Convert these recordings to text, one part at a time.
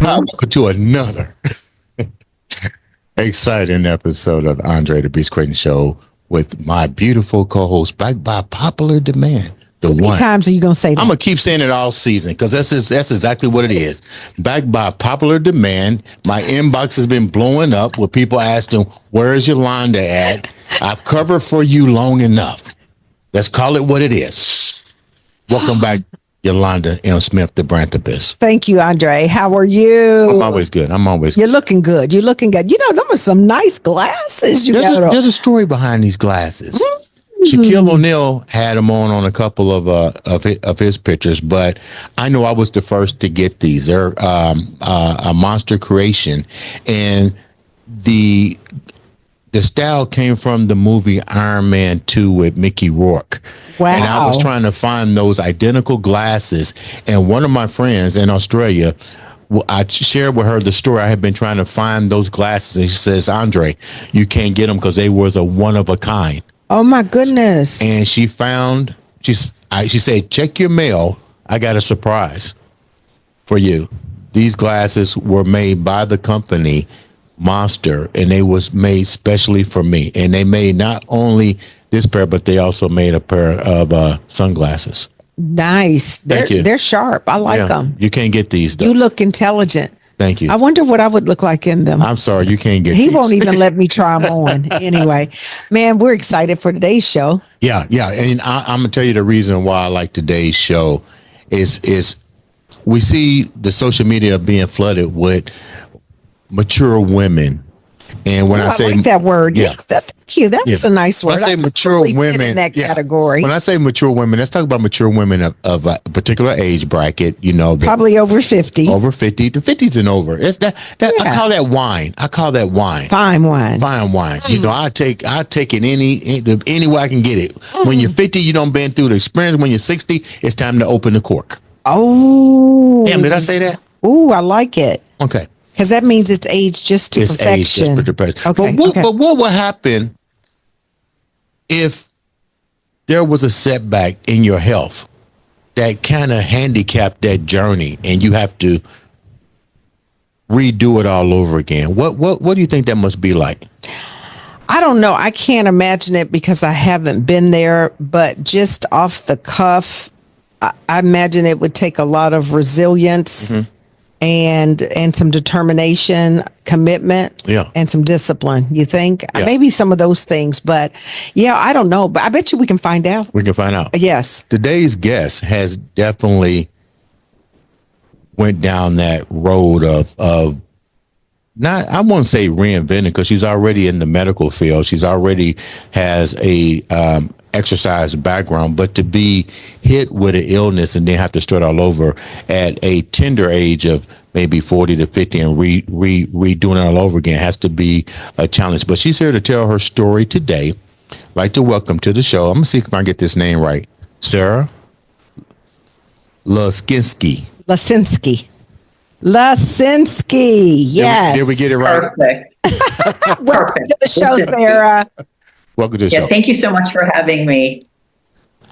Welcome to another exciting episode of the Andre The Beast Crayton Show with my beautiful co-host, back by popular demand. How many times are you going to say that? I'm going to keep saying it all season because that's exactly what it is. Back by popular demand. My inbox has been blowing up with people asking, where's Yolanda at? I've covered for you long enough. Let's call it what it is. Welcome back, Yolanda M. Smith, the Branthopist. Thank you, Andre. How are you? I'm always good. You're looking good. You're looking good. You know, them are some nice glasses you got on. There's a story behind these glasses. Shaquille O'Neal had them on a couple of his pictures, but I know I was the first to get these. They're a monster creation, and the style came from the movie Iron Man 2 with Mickey Rourke. Wow. And I was trying to find those identical glasses, and one of my friends in Australia, I shared with her the story. I had been trying to find those glasses, and she says, Andre, you can't get them because they was a one of a kind. Oh my goodness. And she said, check your mail. I got a surprise for you. These glasses were made by the company Monster, and they was made specially for me. And they made not only this pair, but they also made a pair of sunglasses. Nice. Thank you. They're sharp. I like them. You can't get these, though. You look intelligent. Thank you. I wonder what I would look like in them. I'm sorry, you can't get He these. won't even let me try them on. Anyway, man, we're excited for today's show. Yeah. And I'm going to tell you the reason why I like today's show is we see the social media being flooded with mature women. And when I say like that word, thank you. That's a nice word. When I say mature women in that category. When I say mature women, let's talk about mature women of a particular age bracket. You know, probably over 50. Over 50. The 50s and over. It's that I call that wine. Fine wine. You know, I take it any way I can get it. When you're 50, you don't been through the experience. When you're 60, it's time to open the cork. Oh, damn! Did I say that? Ooh, I like it. Okay. Because that means it's aged just to perfection. Okay. But what would happen if there was a setback in your health that kind of handicapped that journey and you have to redo it all over again? What do you think that must be like? I don't know. I can't imagine it because I haven't been there, but just off the cuff, I imagine it would take a lot of resilience. Mm-hmm. And some determination, commitment, and some discipline. You think? Maybe some of those things, but I don't know. But I bet you we can find out. We can find out. Yes. Today's guest has definitely went down that road of not, I won't say reinventing, because she's already in the medical field. She's already has a exercise background, but to be hit with an illness and then have to start all over at a tender age of maybe 40 to 50 and redoing it all over again has to be a challenge. But she's here to tell her story today. I'd like to welcome to the show, I'm gonna see if I can get this name right, Sarah Lisinski. Yes. Did we get it right? Perfect. Welcome to the show, Sarah. Welcome to the show. Thank you so much for having me.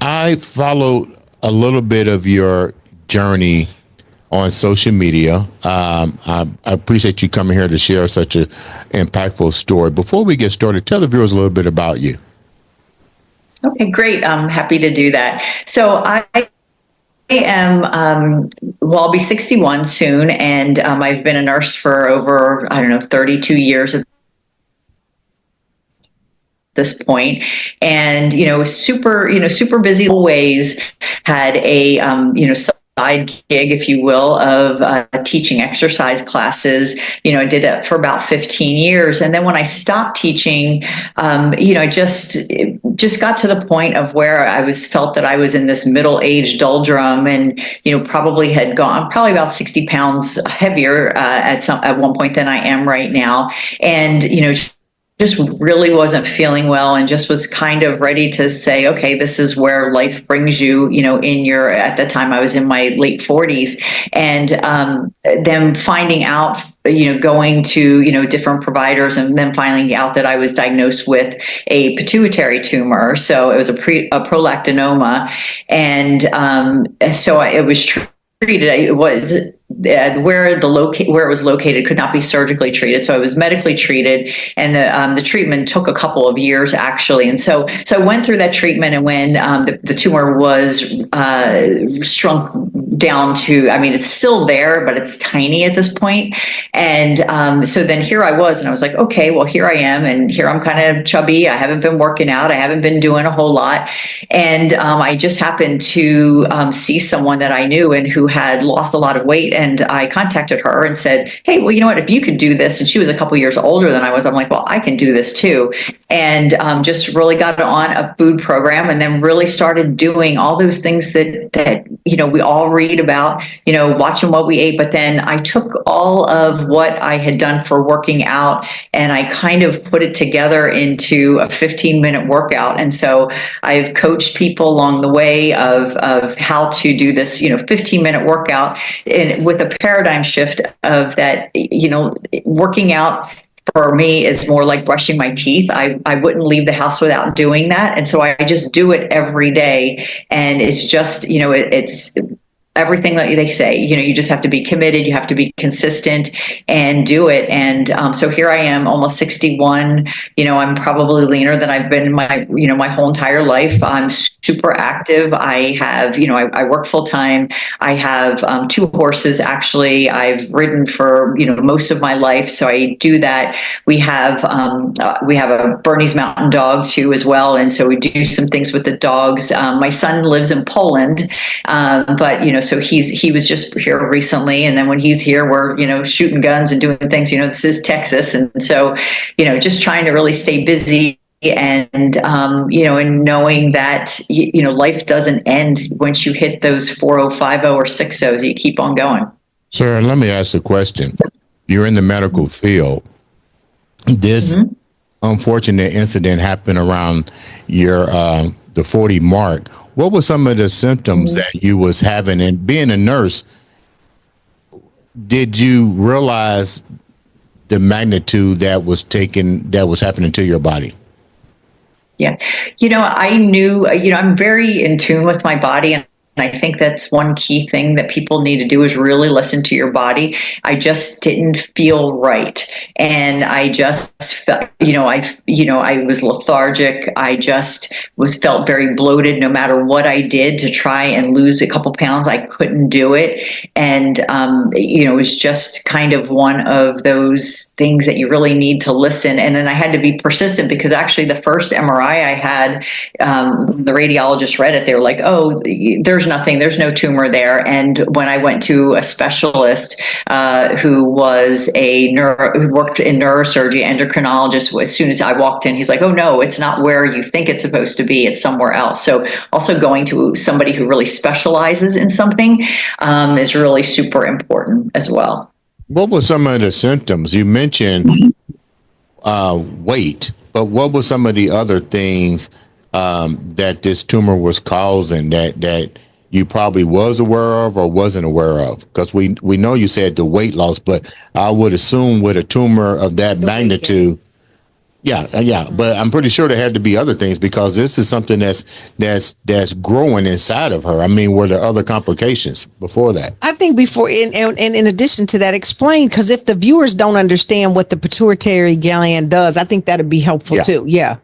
I followed a little bit of your journey on social media. I appreciate you coming here to share such an impactful story. Before we get started, tell the viewers a little bit about you. Okay, great. I'm happy to do that. So I am, I'll be 61 soon, and I've been a nurse for over, 32 years at this point, and super busy ways. Had a side gig, if you will, of teaching exercise classes. I did that for about 15 years, and then when I stopped teaching, I just got to the point of where I felt that I was in this middle-aged doldrum, and probably had gone about 60 pounds heavier at one point than I am right now, and just really wasn't feeling well and just was kind of ready to say, okay, this is where life brings you, at the time I was in my late 40s. And then finding out, going to, different providers, and then finding out that I was diagnosed with a pituitary tumor. So it was a prolactinoma. And it was treated. It was where it was located could not be surgically treated, so I was medically treated, and the treatment took a couple of years actually. And so I went through that treatment, and when the tumor was shrunk down to, I mean, it's still there, but it's tiny at this point. And so then here I was, and I was like, okay, well, here I am, and here I'm kind of chubby. I haven't been working out. I haven't been doing a whole lot, and I just happened to see someone that I knew and who had lost a lot of weight. And I contacted her and said, hey, well, you know what, if you could do this, and she was a couple years older than I was, I'm like, well, I can do this too. And just really got on a food program, and then really started doing all those things that we all read about, watching what we ate. But then I took all of what I had done for working out, and I kind of put it together into a 15-minute workout. And so I've coached people along the way of how to do this, 15-minute workout, and with a paradigm shift of that, working out for me is more like brushing my teeth. I wouldn't leave the house without doing that. And so I just do it every day. And it's just, it's everything that they say, you just have to be committed, you have to be consistent and do it. And so here I am, almost 61. I'm probably leaner than I've been in my whole entire life. I'm super active. I have, I work full time. I have 2 horses. Actually, I've ridden for, most of my life. So I do that. We have a Bernese Mountain Dog too, as well. And so we do some things with the dogs. My son lives in Poland, but, so he was just here recently, and then when he's here, we're shooting guns and doing things. This is Texas, and so just trying to really stay busy, and and knowing that life doesn't end once you hit those 40, 50, or 60s. You keep on going. Sir, let me ask a question. You're in the medical field. This unfortunate incident happened around your the 40 mark. What were some of the symptoms that you was having? And being a nurse, did you realize the magnitude that was happening to your body? Yeah. I knew, I'm very in tune with my body, and I think that's one key thing that people need to do is really listen to your body. I just didn't feel right. And I just felt, I was lethargic. I just felt very bloated. No matter what I did to try and lose a couple pounds, I couldn't do it. And, it was just kind of one of those things that you really need to listen. And then I had to be persistent, because actually the first MRI I had, the radiologist read it. They were like, oh, there's nothing, there's no tumor there. And when I went to a specialist who was who worked in neurosurgery, endocrinologist, as soon as I walked in, he's like, oh no, it's not where you think it's supposed to be, it's somewhere else. So also going to somebody who really specializes in something is really super important as well. What were some of the symptoms? You mentioned weight, but what were some of the other things that this tumor was causing that you probably was aware of or wasn't aware of? Because we know you said the weight loss, but I would assume with a tumor of that magnitude, yeah, but I'm pretty sure there had to be other things, because this is something that's growing inside of her. I mean, were there other complications before that? I think before, and in addition to that, explain, because if the viewers don't understand what the pituitary gland does, I think that'd be helpful too. Yeah.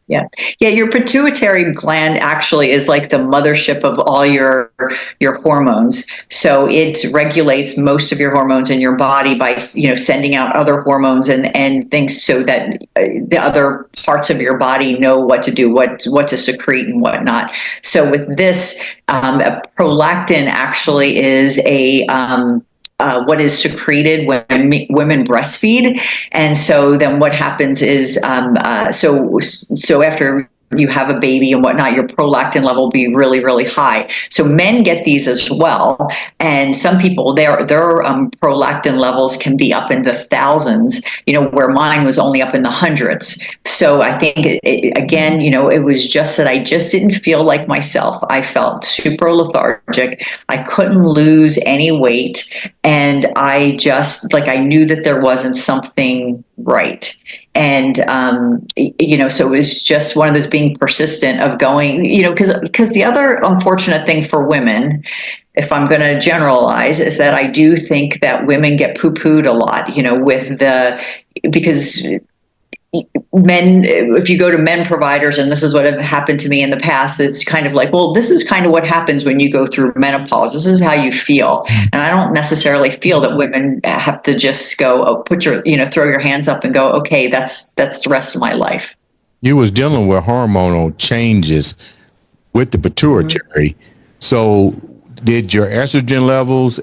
Yeah. Your pituitary gland actually is like the mothership of all your hormones. So it regulates most of your hormones in your body by, sending out other hormones and things, so that the other parts of your body know what to do, what to secrete and whatnot. So with this, prolactin actually is what is secreted when women breastfeed. And so then what happens is, so after you have a baby and whatnot, your prolactin level will be really, really high. So men get these as well. And some people, their prolactin levels can be up in the thousands, where mine was only up in the hundreds. So I think, again, it was just that I just didn't feel like myself. I felt super lethargic. I couldn't lose any weight. And I just, I knew that there wasn't something right. And, so it was just one of those being persistent of going, because the other unfortunate thing for women, if I'm going to generalize, is that I do think that women get poo-pooed a lot, because men, if you go to men providers, and this is what have happened to me in the past, it's kind of like, well, this is kind of what happens when you go through menopause. This is how you feel. And I don't necessarily feel that women have to just go, throw your hands up and go, okay, that's the rest of my life. You was dealing with hormonal changes with the pituitary. Mm-hmm. So did your estrogen levels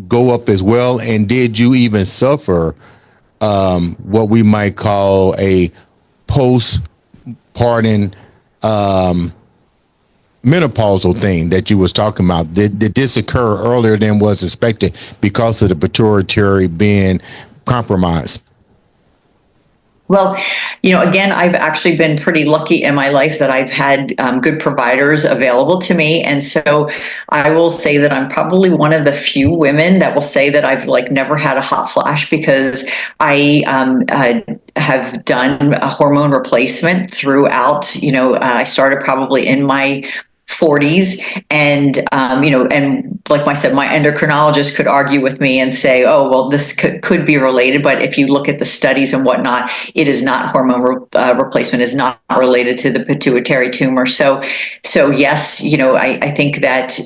go up as well? And did you even suffer what we might call a postpartum menopausal thing that you was talking about? Did this occur earlier than was expected because of the pituitary being compromised? Well, again, I've actually been pretty lucky in my life that I've had good providers available to me. And so I will say that I'm probably one of the few women that will say that I've never had a hot flash, because I have done a hormone replacement throughout. I started probably in my 40s, and and like I said, my endocrinologist could argue with me and say, oh, well, this could be related, but if you look at the studies and whatnot, it is not. Hormone replacement is not related to the pituitary tumor. So yes, I think that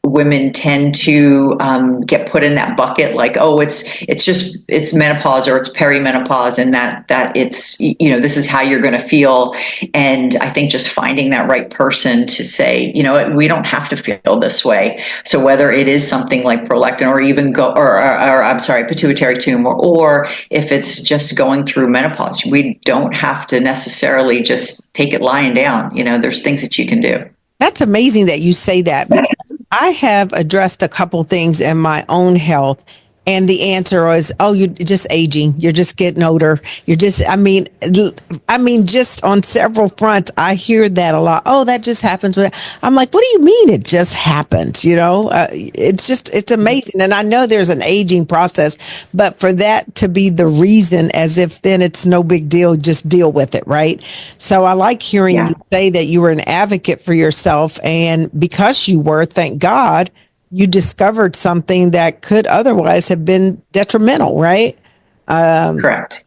women tend to get put in that bucket, like, oh, it's menopause or it's perimenopause, and that it's, this is how you're going to feel. And I think just finding that right person to say, we don't have to feel this way. So whether it is something like prolactin or even pituitary tumor, or if it's just going through menopause, we don't have to necessarily just take it lying down. There's things that you can do. That's amazing that you say that, because I have addressed a couple things in my own health, and the answer is, oh, you're just aging. You're just getting older. You're just, I mean, just on several fronts, I hear that a lot. Oh, that just happens. I'm like, what do you mean it just happens? It's amazing. And I know there's an aging process, but for that to be the reason, as if then it's no big deal, just deal with it. Right. So I like hearing you say that you were an advocate for yourself, and because you were, thank God, you discovered something that could otherwise have been detrimental, right? Correct.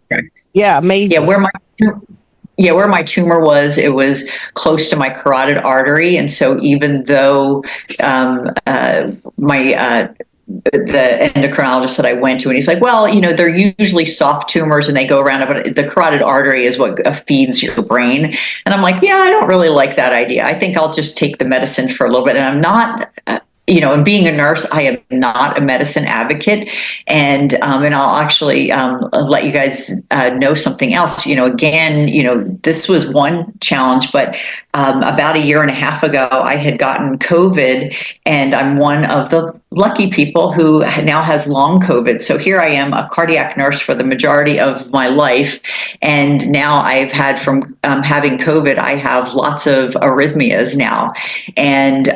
Yeah, amazing. Where my tumor was, it was close to my carotid artery, and so even though the endocrinologist that I went to, and he's like, well, they're usually soft tumors and they go around, but the carotid artery is what feeds your brain. And I'm like, yeah, I don't really like that idea. I think I'll just take the medicine for a little bit. And I'm not, and being a nurse, I am not a medicine advocate. And I'll actually let you guys know something else. Again, this was one challenge, but about a year and a half ago, I had gotten COVID, and I'm one of the lucky people who now has long COVID. So here I am, a cardiac nurse for the majority of my life. And now I've had, from having COVID, I have lots of arrhythmias now. And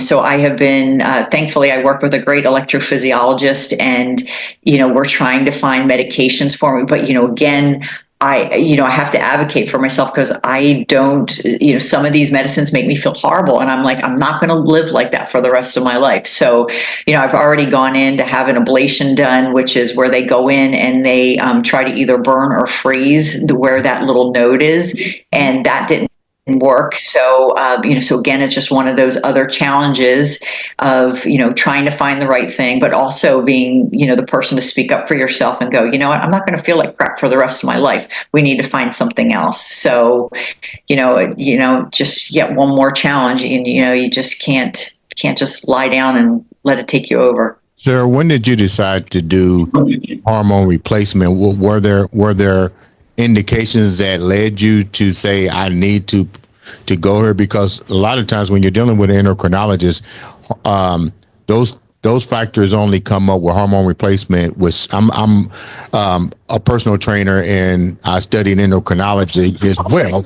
so I have been, thankfully, I work with a great electrophysiologist, and, we're trying to find medications for me. But, again, I have to advocate for myself, because I don't, some of these medicines make me feel horrible. And I'm like, I'm not going to live like that for the rest of my life. So, I've already gone in to have an ablation done, which is where they go in and they try to either burn or freeze where that little node is. And that didn't work. So, so again, it's just one of those other challenges of, trying to find the right thing, but also being, the person to speak up for yourself and go, you know what, I'm not going to feel like crap for the rest of my life. We need to find something else. So, just yet one more challenge, and, you just can't just lie down and let it take you over. Sarah, when did you decide to do hormone replacement? Were there indications that led you to say, I need to go here, because a lot of times when you're dealing with an endocrinologist, those factors only come up with hormone replacement. With I'm a personal trainer and I studied endocrinology as well.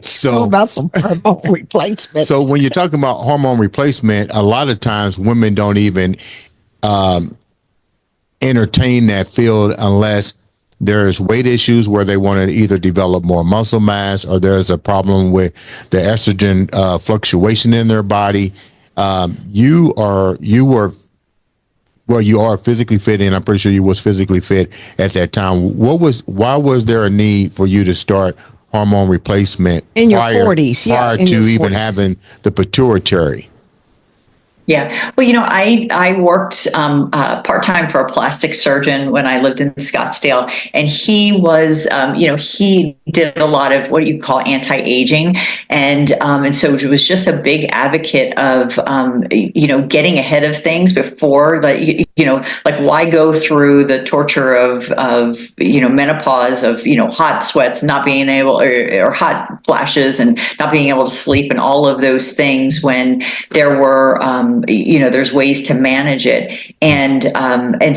So about some hormone replacement. So when you're talking about hormone replacement, a lot of times women don't even entertain that field unless there's weight issues where they want to either develop more muscle mass, or there's a problem with the estrogen fluctuation in their body. You are physically fit, and I'm pretty sure you was physically fit at that time. Why was there a need for you to start hormone replacement in your 40s? Prior to even having the pituitary? Yeah. Well, I worked part-time for a plastic surgeon when I lived in Scottsdale, and he was, he did a lot of what you call anti-aging. And so it was just a big advocate of, getting ahead of things before, like why go through the torture of menopause, of, hot sweats, not being able, or hot flashes and not being able to sleep and all of those things, when there were, there's ways to manage it. And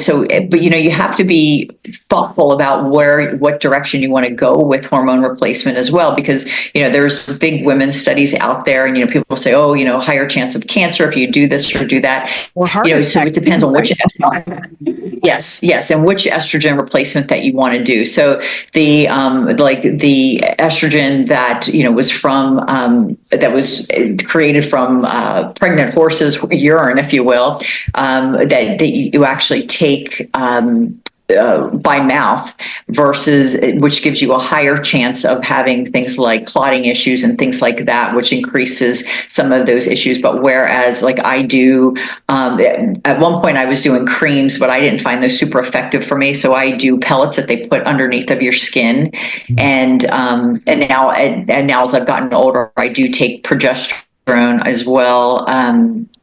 so, but, you have to be thoughtful about what direction you want to go with hormone replacement as well, because, there's big women's studies out there, and, people say, oh, higher chance of cancer if you do this or do that. Or heart so it depends on which, yes, and which estrogen replacement that you want to do. So the the estrogen that, was from, that was created from pregnant horses' urine, if you will, that you actually take by mouth, versus, which gives you a higher chance of having things like clotting issues and things like that, which increases some of those issues. But whereas, like, I do, at one point I was doing creams, but I didn't find those super effective for me. So I do pellets that they put underneath of your skin. And now as I've gotten older, I do take progesterone as well,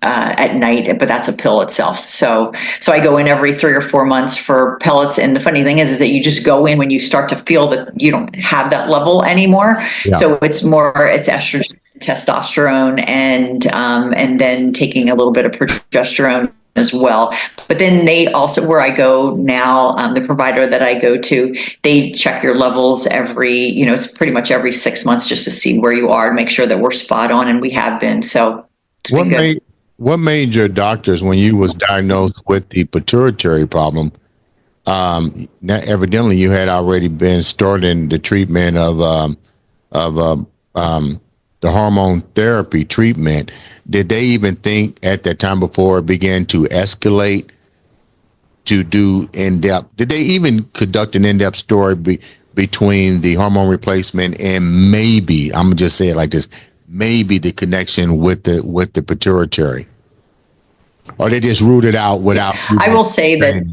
at night, but that's a pill itself. So I go in every 3 or 4 months for pellets. And the funny thing is that you just go in when you start to feel that you don't have that level anymore. Yeah. So it's estrogen, testosterone, and then taking a little bit of progesterone as well. But then they also, where I go now, the provider that I go to, they check your levels every, it's pretty much every 6 months, just to see where you are and make sure that we're spot on, and we have been. So it's been good. What made your doctors, when you was diagnosed with the pituitary problem, evidently you had already been starting the treatment of the hormone therapy treatment. Did they even think at that time, before it began to escalate, to do in-depth? Did they even conduct an in-depth story between the hormone replacement and maybe, I'm gonna just say it like this, maybe the connection with the pituitary? Or they just ruled it out without? I will say that,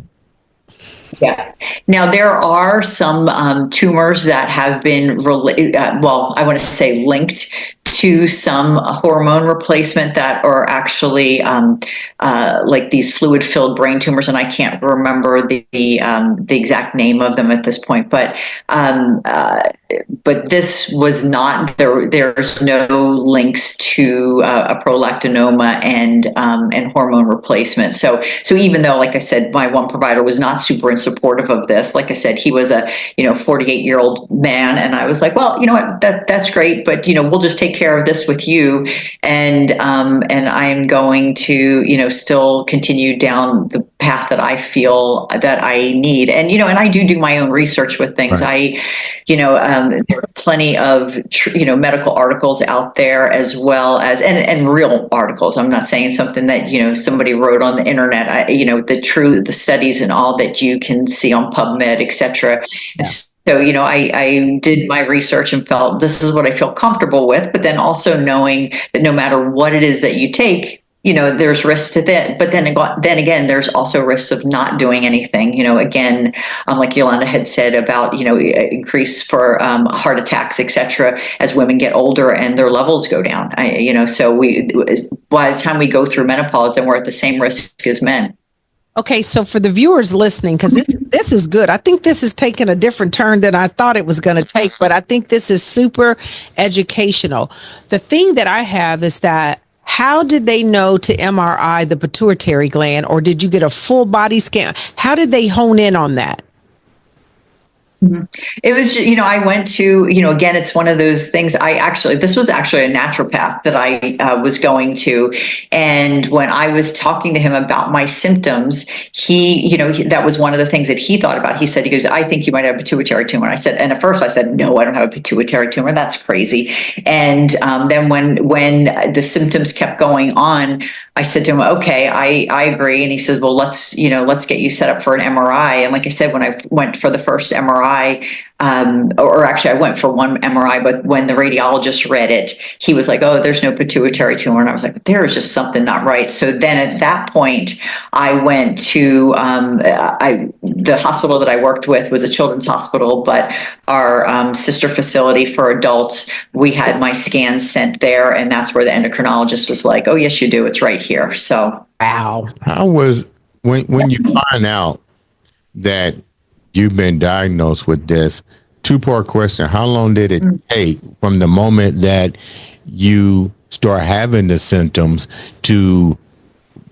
yeah. Now, there are some tumors that have been I want to say linked to some hormone replacement, that are actually like these fluid-filled brain tumors, and I can't remember the exact name of them at this point. But this was not there. There's no links to a prolactinoma and hormone replacement. So even though, like I said, my one provider was not super supportive of this. Like I said, he was a 48-year-old man, and I was like, well, you know what, that's great, but we'll just take care of this with you, and I'm going to still continue down the path that I feel that I need, and and I do my own research with things. Right. There are plenty of medical articles out there, as well as and real articles. I'm not saying something that somebody wrote on the internet. The studies and all that you can see on PubMed, etc. Yeah. So, I did my research and felt this is what I feel comfortable with, but then also knowing that no matter what it is that you take, there's risks to that. But then again, there's also risks of not doing anything. Again, like Yolanda had said about, increase for heart attacks, etc., as women get older and their levels go down. So by the time we go through menopause, then we're at the same risk as men. Okay, so for the viewers listening, because this is good. I think this is taking a different turn than I thought it was going to take, but I think this is super educational. The thing that I have is that how did they know to MRI the pituitary gland, or did you get a full body scan? How did they hone in on that? It was, I went to, again, it's one of those things. This was actually a naturopath that I was going to. And when I was talking to him about my symptoms, that was one of the things that he thought about. He goes, I think you might have a pituitary tumor. And I said, and at first I said, no, I don't have a pituitary tumor. That's crazy. And then when the symptoms kept going on, I said to him, okay, I agree. And he says, well, let's get you set up for an MRI. And like I said, when I went for the first MRI, or actually I went for one MRI, but when the radiologist read it, he was like, oh, there's no pituitary tumor. And I was like, there is just something not right. So then at that point, I went to, the hospital that I worked with was a children's hospital, but our sister facility for adults, we had my scans sent there. And that's where the endocrinologist was like, oh, yes, you do. It's right here. So, wow. How was when you find out that you've been diagnosed with this? Two-part question. How long did it take from the moment that you start having the symptoms to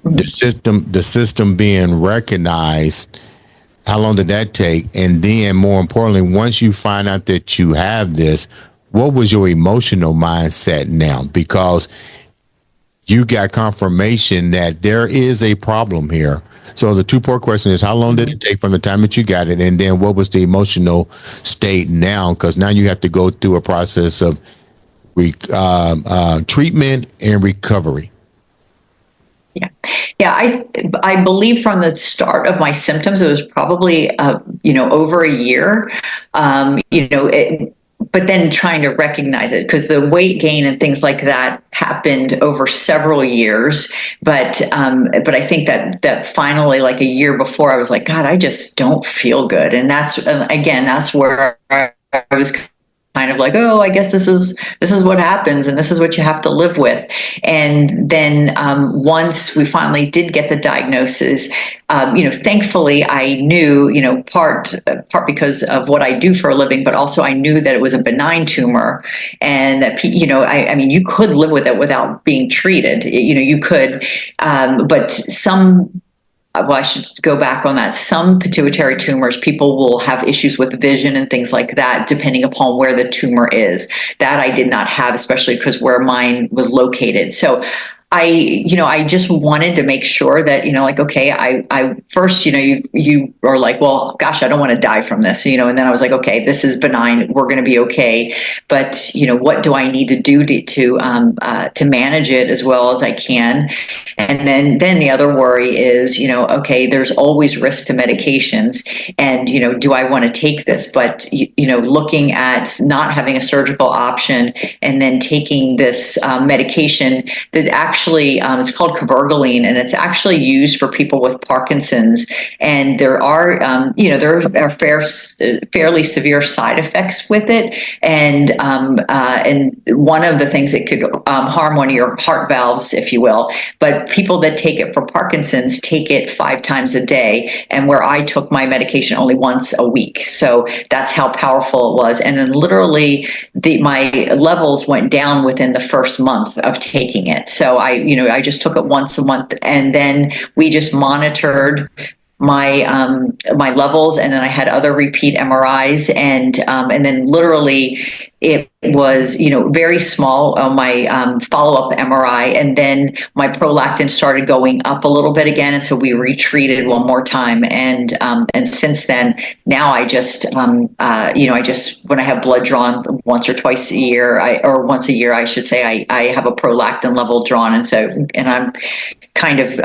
the system being recognized? How long did that take? And then more importantly, once you find out that you have this, what was your emotional mindset now? Because you got confirmation that there is a problem here. So the two-part question is, how long did it take from the time that you got it? And then what was the emotional state now? Because now you have to go through a process of treatment and recovery. Yeah. I believe from the start of my symptoms, it was probably, over a year, but then trying to recognize it, because the weight gain and things like that happened over several years. But I think that finally, like a year before, I was like, God, I just don't feel good. And that's where I was kind of like, oh, I guess this is what happens, and this is what you have to live with. And then once we finally did get the diagnosis, thankfully I knew, part because of what I do for a living, but also I knew that it was a benign tumor, and that I mean, you could live with it without being treated. You could, but some. Well, I should go back on that. Some pituitary tumors, people will have issues with vision and things like that, depending upon where the tumor is. That I did not have, especially because where mine was located. So I just wanted to make sure that, okay, I first, you are like, well, gosh, I don't want to die from this, and then I was like, okay, this is benign. We're going to be okay. But, what do I need to do to manage it as well as I can? And then the other worry is, okay, there's always risk to medications, and, do I want to take this? But, looking at not having a surgical option and then taking this medication that actually, it's called cabergoline, and it's actually used for people with Parkinson's. And there are, fairly severe side effects with it. And one of the things, it could harm one of your heart valves, if you will. But people that take it for Parkinson's take it 5 times a day, and where I took my medication only once a week. So that's how powerful it was. And then literally my levels went down within the first month of taking it. So I just took it once a month, and then we just monitored my levels, and then I had other repeat MRIs, and then literally it was very small on my follow-up MRI, and then my prolactin started going up a little bit again, and so we retreated one more time, and since then, now I just when I have blood drawn once or twice a year, or once a year I should say, I have a prolactin level drawn, and I'm kind of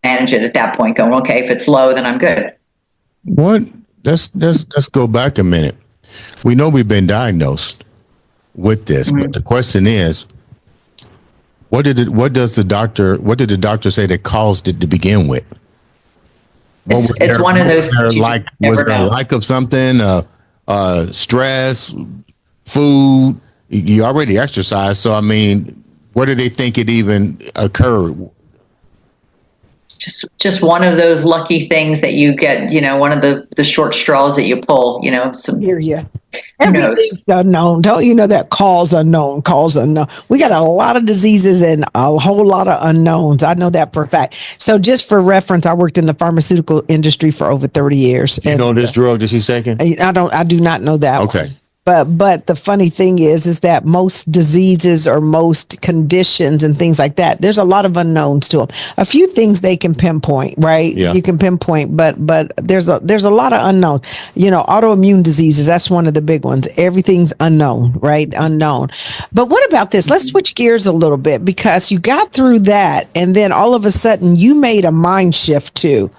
manage it at that point, going, okay, if it's low, then I'm good. Let's go back a minute. We know we've been diagnosed with this, but the question is, what did the doctor say that caused it to begin with? It's one of those things was there a lack of something, stress, food? You already exercised, so I mean, where did they think it even occurred? just one of those lucky things that you get, one of the short straws that you pull, Hear you. who knows? Everything's unknown. Don't you know that cause unknown, cause unknown? We got a lot of diseases and a whole lot of unknowns. I know that for a fact. So just for reference, I worked in the pharmaceutical industry for over 30 years. You know this drug that she's taking? I do not know that. Okay. One. But the funny thing is that most diseases or most conditions and things like that, there's a lot of unknowns to them. A few things they can pinpoint, right? Yeah. You can pinpoint, but there's a lot of unknowns. Autoimmune diseases, that's one of the big ones. Everything's unknown, right? Unknown. But what about this? Let's switch gears a little bit, because you got through that and then all of a sudden you made a mind shift too.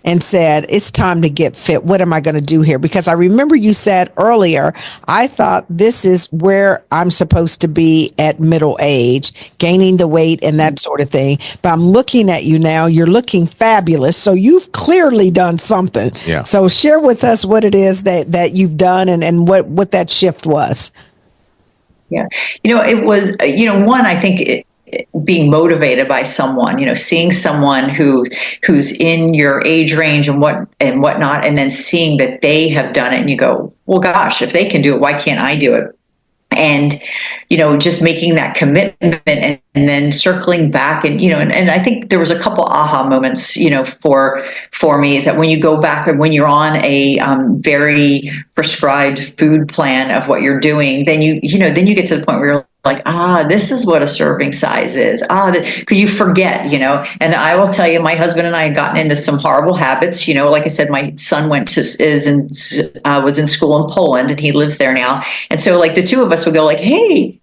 And said, it's time to get fit. What am I going to do here? Because I remember you said earlier, I thought this is where I'm supposed to be at middle age, gaining the weight and that sort of thing. But I'm looking at you now. You're looking fabulous. So you've clearly done something. Yeah. So share with us what it is that you've done and what that shift was. Yeah. It was, one, I think being motivated by someone, seeing someone who's in your age range and whatnot, and then seeing that they have done it, and you go, well, gosh, if they can do it, why can't I do it? And just making that commitment and then circling back and I think there was a couple aha moments for me, is that when you go back and when you're on a very prescribed food plan of what you're doing, then you get to the point where you're like, this is what a serving size is. Because you forget, and I will tell you, my husband and I had gotten into some horrible habits. Like I said, my son was in school in Poland, and he lives there now. And so like the two of us would go like, hey,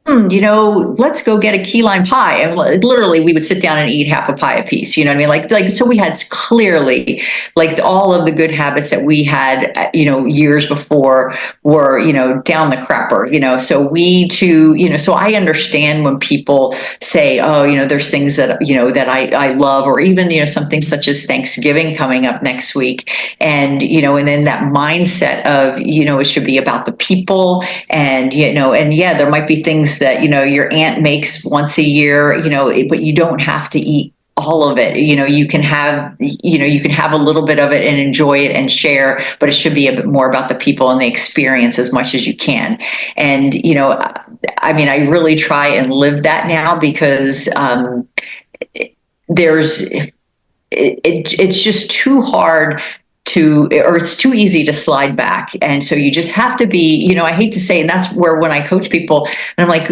let's go get a key lime pie. And literally we would sit down and eat half a pie a piece. You know what I mean? Like, so we had clearly like all of the good habits that we had, years before were, down the crapper, so we too, so I understand when people say, there's things that, that I love, or even, something such as Thanksgiving coming up next week. And, and then that mindset of, it should be about the people and, and yeah, there might be things that your aunt makes once a year, but you don't have to eat all of it. You can have a little bit of it and enjoy it and share, but it should be a bit more about the people and the experience as much as you can. And I really try and live that now, because it's just too hard or it's too easy to slide back. And so you just have to be, I hate to say, and that's where when I coach people, and I'm like,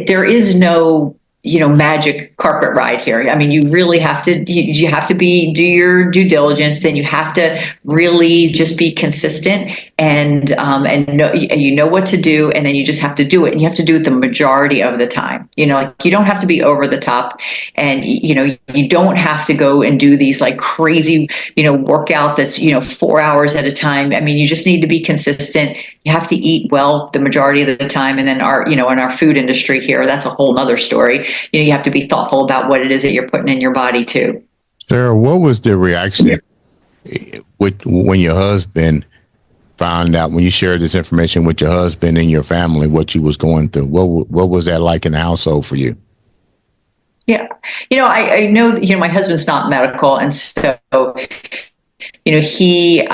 there is no, magic carpet ride here. I mean, you really have to, you have to do your due diligence. Then you have to really just be consistent and know what to do. And then you just have to do it. And you have to do it the majority of the time. Like you don't have to be over the top, and, you don't have to go and do these like crazy, workout that's, 4 hours at a time. I mean, you just need to be consistent. You have to eat well the majority of the time. And then in our food industry here, that's a whole nother story. You have to be thoughtful about what it is that you're putting in your body too. Sarah, what was the reaction when your husband found out, when you shared this information with your husband and your family, what you was going through? What was that like in the household for you? Yeah. I know, my husband's not medical. And so, he,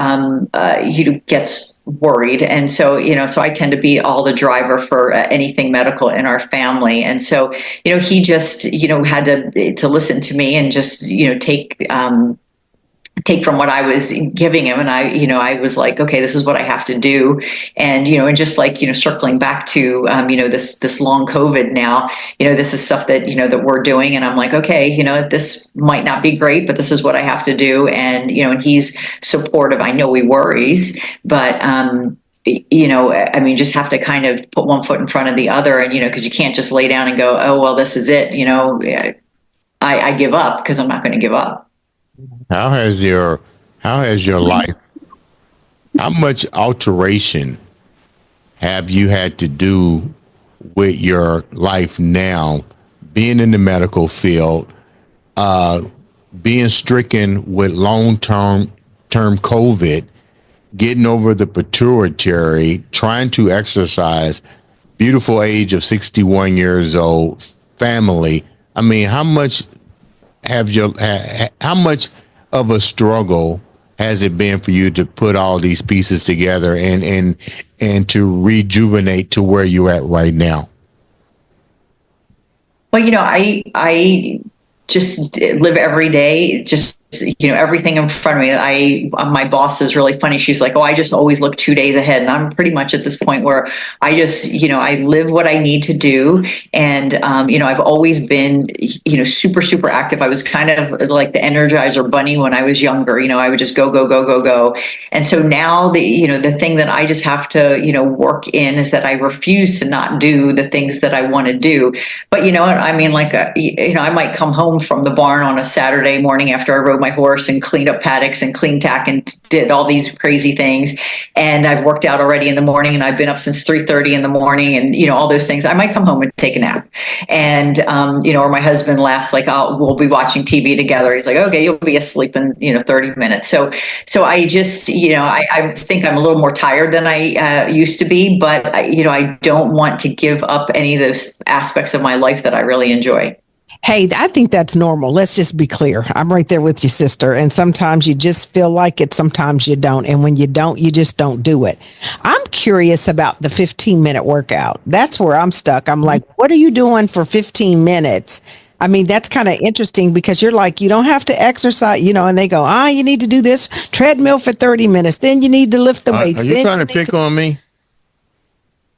gets worried. And so, so I tend to be all the driver for anything medical in our family. And so, he just, had to listen to me and just, take from what I was giving him. And I was like, okay, this is what I have to do. And, and just like, circling back to, this long COVID now, this is stuff that, that we're doing. And I'm like, okay, this might not be great, but this is what I have to do. And, and he's supportive. I know he worries, but, just have to kind of put one foot in front of the other. And, because you can't just lay down and go, oh, well, this is it. I give up, because I'm not going to give up. How has your life, how much alteration have you had to do with your life now, being in the medical field, being stricken with long-term COVID, getting over the pituitary, trying to exercise, beautiful age of 61 years old, family? I mean, how much how much of a struggle has it been for you to put all these pieces together and to rejuvenate to where you're at right now? Well, I just live every day, just everything in front of me. My boss is really funny. She's like, "Oh, I just always look 2 days ahead," and I'm pretty much at this point where I just I live what I need to do, and I've always been super super active. I was kind of like the Energizer Bunny when I was younger. I would just go go go go go, and so now the thing that I just have to work in is that I refuse to not do the things that I want to do. But you know what I mean? Like I might come home from the barn on a Saturday morning after I rode my horse and cleaned up paddocks and cleaned tack and did all these crazy things, and I've worked out already in the morning, and I've been up since 3:30 in the morning, and all those things. I might come home and take a nap, and or my husband laughs like, "Oh, we'll be watching TV together." He's like, "Okay, you'll be asleep in 30 minutes." So I just I think I'm a little more tired than I used to be, but I don't want to give up any of those aspects of my life that I really enjoy. Hey, I think that's normal. Let's just be clear. I'm right there with you, sister. And sometimes you just feel like it. Sometimes you don't. And when you don't, you just don't do it. I'm curious about the 15-minute workout. That's where I'm stuck. I'm like, what are you doing for 15 minutes? I mean, that's kind of interesting because you're like, you don't have to exercise, and they go, you need to do this treadmill for 30 minutes. Then you need to lift the weights. Are you trying to pick on me?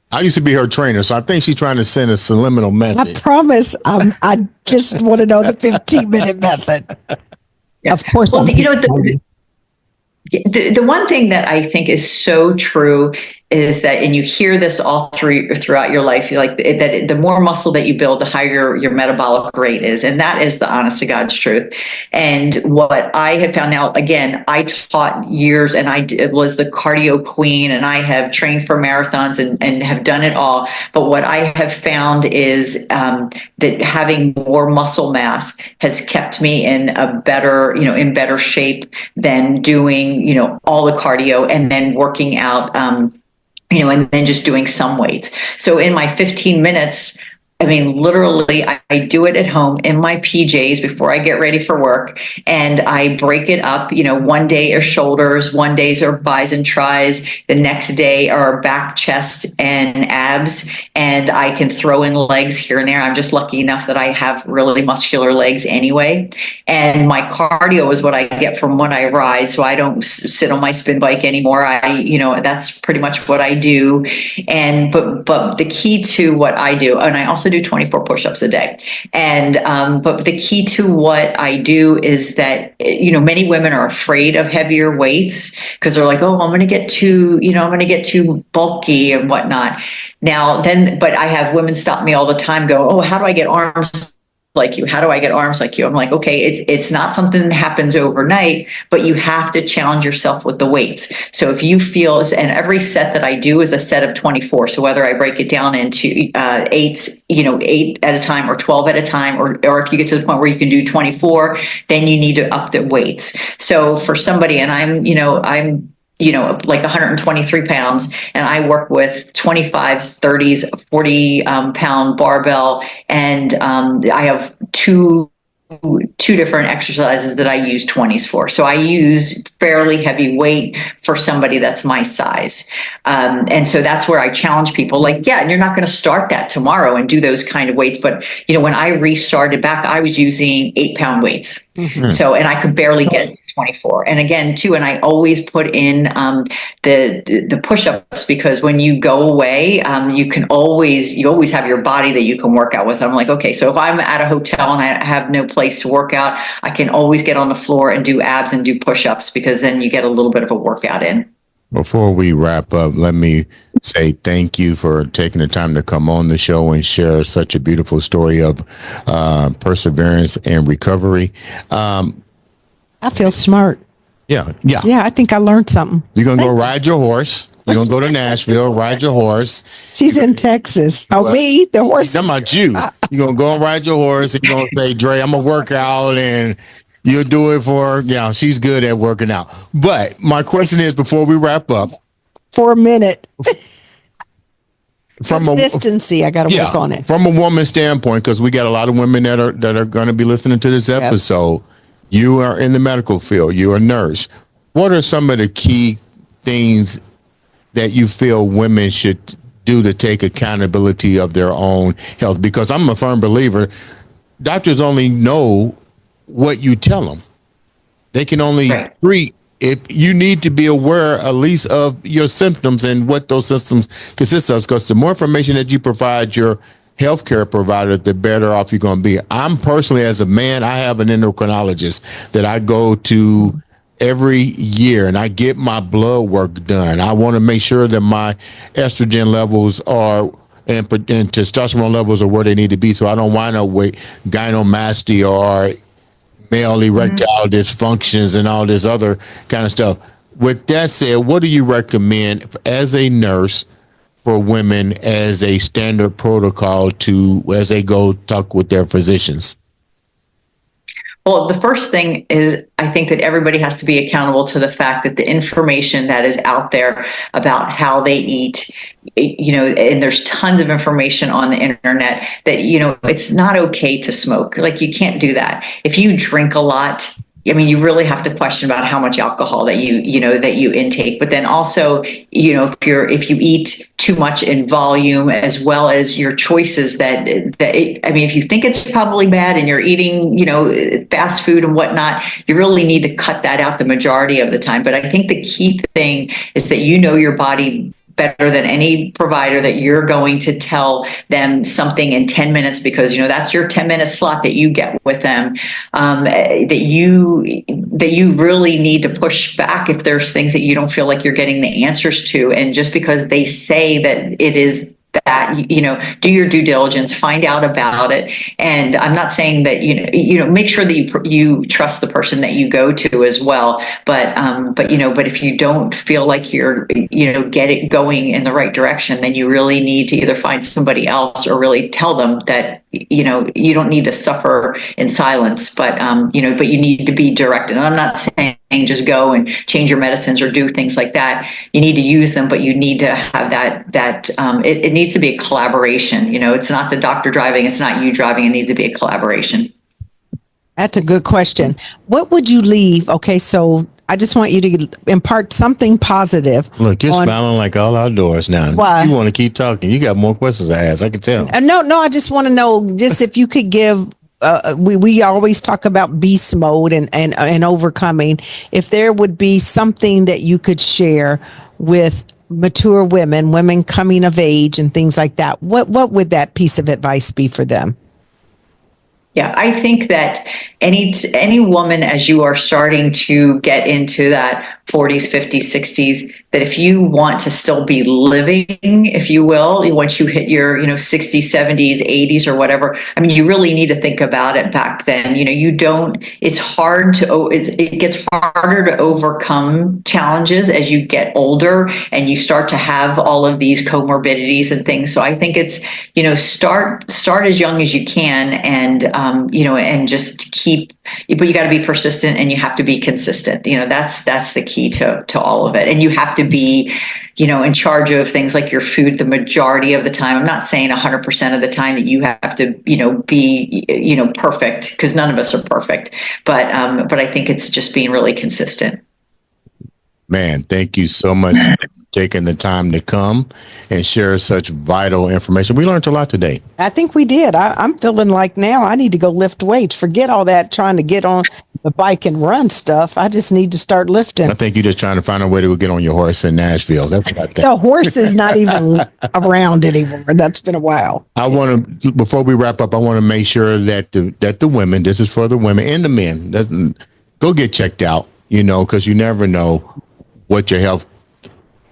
I used to be her trainer, so I think she's trying to send a subliminal message. I promise. I just want to know the 15-minute method. Yeah. Of course. Well, the one thing that I think is so true is that, and you hear this all throughout your life, like that the more muscle that you build, the higher your metabolic rate is. And that is the honest to God's truth. And what I have found now, again, I taught years and I was the cardio queen, and I have trained for marathons and have done it all. But what I have found is that having more muscle mass has kept me in a better, in better shape than doing, all the cardio and then working out, and then just doing some weights. So in my 15 minutes, I mean, literally, I do it at home in my PJs before I get ready for work, and I break it up. One day are shoulders, one days are bis and tris, the next day are back, chest, and abs, and I can throw in legs here and there. I'm just lucky enough that I have really muscular legs anyway, and my cardio is what I get from when I ride, so I don't sit on my spin bike anymore. That's pretty much what I do, and but the key to what I do, and I also do 24 push-ups a day. And but the key to what I do is that many women are afraid of heavier weights because they're like, oh, I'm going to get too bulky and whatnot. But I have women stop me all the time, go, oh, how do I get arms like you? How do I get arms like you? I'm like, okay, it's not something that happens overnight, but you have to challenge yourself with the weights. So if you feel, and every set that I do is a set of 24. So whether I break it down into 8 at a time or 12 at a time, or if you get to the point where you can do 24, then you need to up the weights. So for somebody, and I'm like 123 pounds, and I work with 25s, 30s, 40 pound barbell, and I have two different exercises that I use 20s for. So I use fairly heavy weight for somebody that's my size. And so that's where I challenge people, like, yeah, and you're not going to start that tomorrow and do those kind of weights. But, when I restarted back, I was using 8-pound weights. Mm-hmm. So, and I could barely get to 24. And again, too, and I always put in the push-ups, because when you go away, you always have your body that you can work out with. I'm like, okay, so if I'm at a hotel and I have no place to work out, I can always get on the floor and do abs and do push-ups, because then you get a little bit of a workout in. Before we wrap up, let me say thank you for taking the time to come on the show and share such a beautiful story of perseverance and recovery. I feel smart. Yeah. I think I learned something. You're going to go ride your horse. You're going to go to Nashville, ride your horse. She's in Texas. Oh, me? The horse? I'm about you. You're going to go and ride your horse, and you're going to say, Dre, I'm going to work out, and you'll do it for, she's good at working out. But my question is, before we wrap up. For a minute. from consistency. I got to work on it. From a woman's standpoint, because we got a lot of women that are going to be listening to this episode. You are in the medical field. You're a nurse. What are some of the key things that you feel women should do to take accountability of their own health? Because I'm a firm believer, doctors only know what you tell them. They can only treat. If you need to be aware at least of your symptoms and what those symptoms consist of, because the more information that you provide your healthcare provider, the better off you're going to be. I'm personally, as a man, I have an endocrinologist that I go to every year and I get my blood work done. I want to make sure that my estrogen levels are and testosterone levels are where they need to be, so I don't wind up with gynecomastia or male erectile dysfunctions and all this other kind of stuff. With that said, what do you recommend as a nurse for women as a standard protocol as they go talk with their physicians? Well, the first thing is I think that everybody has to be accountable to the fact that the information that is out there about how they eat, and there's tons of information on the internet that, it's not okay to smoke. Like, you can't do that. If you drink a lot, I mean, you really have to question about how much alcohol that you intake. But then also, if you eat too much in volume, as well as your choices if you think it's probably bad and you're eating, fast food and whatnot, you really need to cut that out the majority of the time. But I think the key thing is that your body better than any provider, that you're going to tell them something in 10 minutes because, that's your 10-minute slot that you get with them, that you really need to push back if there's things that you don't feel like you're getting the answers to. And just because they say that it is that, do your due diligence, find out about it. And I'm not saying that, make sure that you trust the person that you go to as well. But if you don't feel like you're, get it going in the right direction, then you really need to either find somebody else or really tell them that, you don't need to suffer in silence, but you need to be direct. And I'm not saying just go and change your medicines or do things like that. You need to use them, but you need to have it needs to be a collaboration. It's not the doctor driving, it's not you driving. It needs to be a collaboration. That's a good question. What would you leave? Okay, so I just want you to impart something positive. Look, you're smiling like all outdoors now. Why? You want to keep talking. You got more questions to ask. I can tell. No, I just want to know, just if you could give, we always talk about beast mode and overcoming. If there would be something that you could share with mature women coming of age and things like that, what would that piece of advice be for them? Yeah, I think that any woman, as you are starting to get into that 40s, 50s, 60s, that if you want to still be living, if you will, once you hit your, 60s, 70s, 80s or whatever, I mean, you really need to think about it back then. It's hard it gets harder to overcome challenges as you get older and you start to have all of these comorbidities and things. So I think it's, start as young as you can and just keep, but you got to be persistent and you have to be consistent. That's the key to all of it. And you have to be, in charge of things like your food the majority of the time. I'm not saying 100% of the time that you have to, be, perfect, because none of us are perfect. But I think it's just being really consistent. Man, thank you so much for taking the time to come and share such vital information. We learned a lot today. I think we did. I'm feeling like now I need to go lift weights. Forget all that trying to get on the bike and run stuff. I just need to start lifting. I think you're just trying to find a way to get on your horse in Nashville. That's what I think. The horse is not even around anymore. That's been a while. Before we wrap up, I want to make sure that the women, this is for the women and the men, go get checked out, because you never know what your health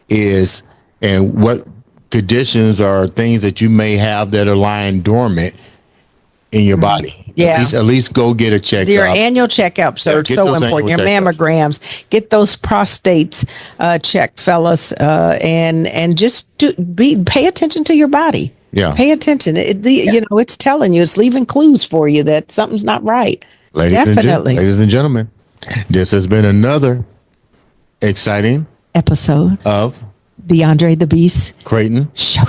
is and what conditions or things that you may have that are lying dormant in your body. Yeah. At least go get a checkup. Your annual checkups are so important. Your mammograms, get those prostates checked, fellas, and just pay attention to your body. Yeah. Pay attention. It's telling you, it's leaving clues for you that something's not right. Definitely. Ladies and gentlemen, this has been another exciting episode of The Andre the Beast Crayton. Show.